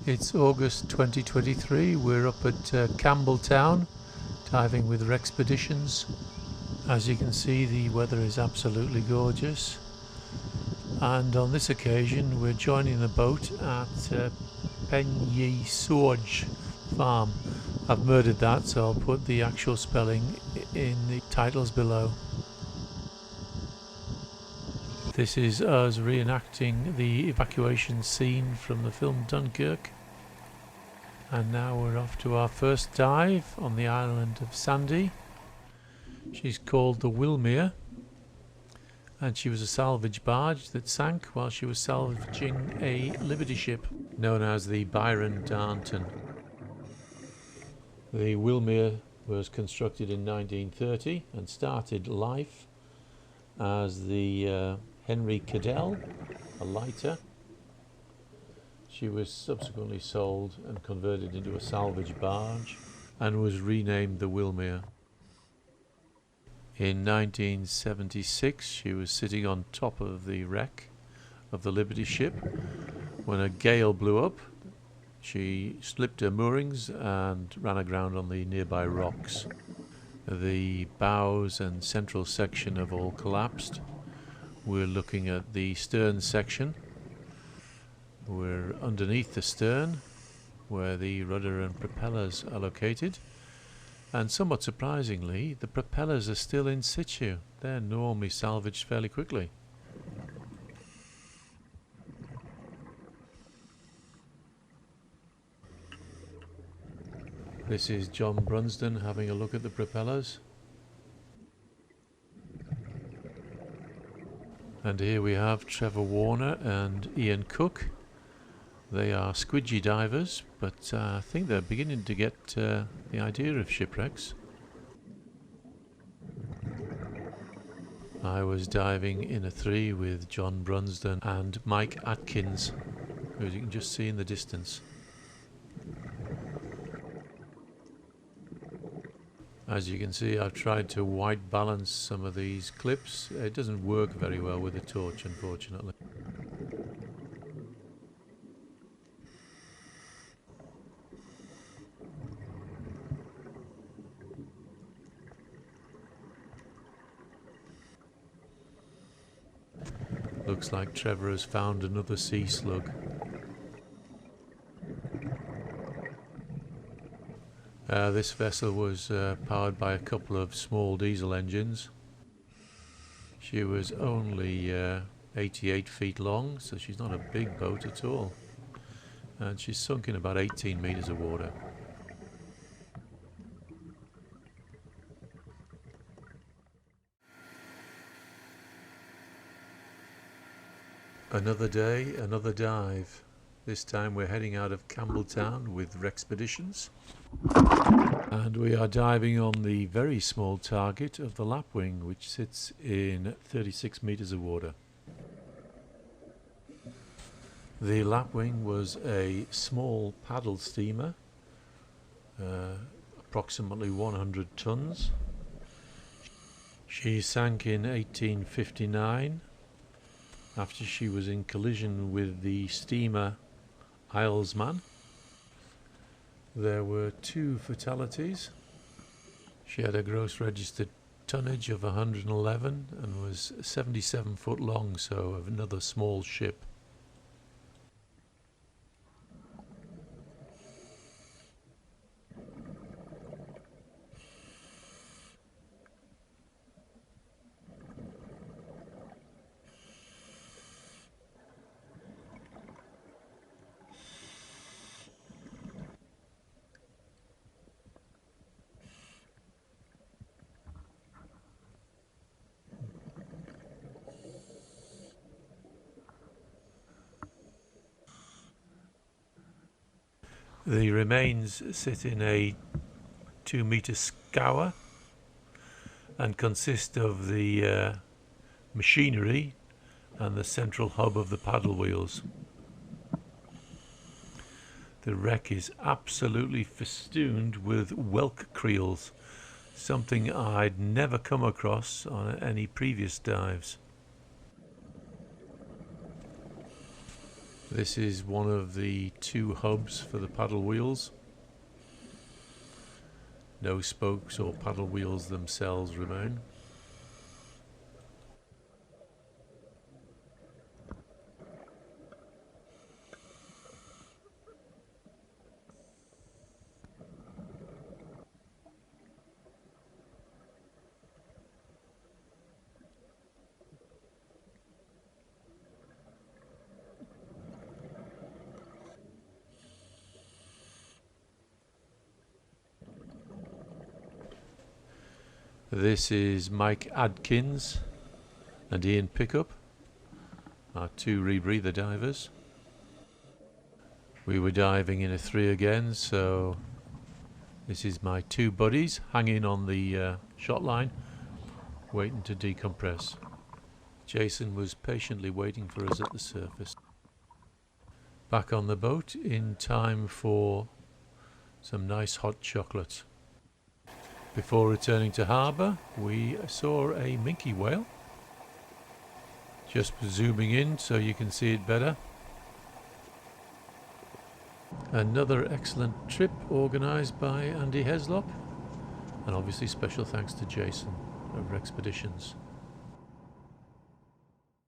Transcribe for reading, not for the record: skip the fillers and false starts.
It's August 2023. We're up at Campbelltown diving with Rexpeditions. As you can see, the weather is absolutely gorgeous, and on this occasion we're joining the boat at Penyi Sorge Farm. I've murdered that, so I'll put the actual spelling in the titles below. This is us reenacting the evacuation scene from the film Dunkirk. And now we're off to our first dive on the island of Sandy. She's called the Wilmere, and she was a salvage barge that sank while she was salvaging a Liberty ship known as the Byron Darnton. The Wilmere was constructed in 1930 and started life as the Henry Cadell, a lighter. She was subsequently sold and converted into a salvage barge and was renamed the Wilmere. In 1976 she was sitting on top of the wreck of the Liberty ship when a gale blew up. She slipped her moorings and ran aground on the nearby rocks. The bows and central section have all collapsed. We're looking at the stern section. We're underneath the stern where the rudder and propellers are located, and somewhat surprisingly the propellers are still in situ. They're normally salvaged fairly quickly. This is John Brunsden having a look at the propellers. And here we have Trevor Warner and Ian Cook. They are squidgy divers, but I think they're beginning to get the idea of shipwrecks. I was diving in a 3 with John Brunsden and Mike Atkins, who you can just see in the distance. As you can see, I've tried to white balance some of these clips. It doesn't work very well with a torch, unfortunately. Looks like Trevor has found another sea slug. This vessel was powered by a couple of small diesel engines. She was only 88 feet long, so she's not a big boat at all. And she's sunk in about 18 meters of water. Another day, another dive. This time we're heading out of Campbelltown with Rexpeditions. And we are diving on the very small target of the Lapwing, which sits in 36 meters of water. The Lapwing was a small paddle steamer, approximately 100 tons. She sank in 1859 after she was in collision with the steamer Islesman. There were 2 fatalities. She had a gross registered tonnage of 111 and was 77 foot long, so another small ship. The remains sit in a 2-meter scour and consist of the machinery and the central hub of the paddle wheels. The wreck is absolutely festooned with whelk creels, something I'd never come across on any previous dives. This is one of the 2 hubs for the paddle wheels. No spokes or paddle wheels themselves remain. This is Mike Adkins and Ian Pickup, our 2 rebreather divers. We were diving in a 3 again, so this is my 2 buddies hanging on the shot line, waiting to decompress. Jason was patiently waiting for us at the surface. Back on the boat in time for some nice hot chocolate. Before returning to harbour, we saw a minke whale. Just zooming in so you can see it better. Another excellent trip organised by Andy Heslop, and obviously special thanks to Jason of Expeditions.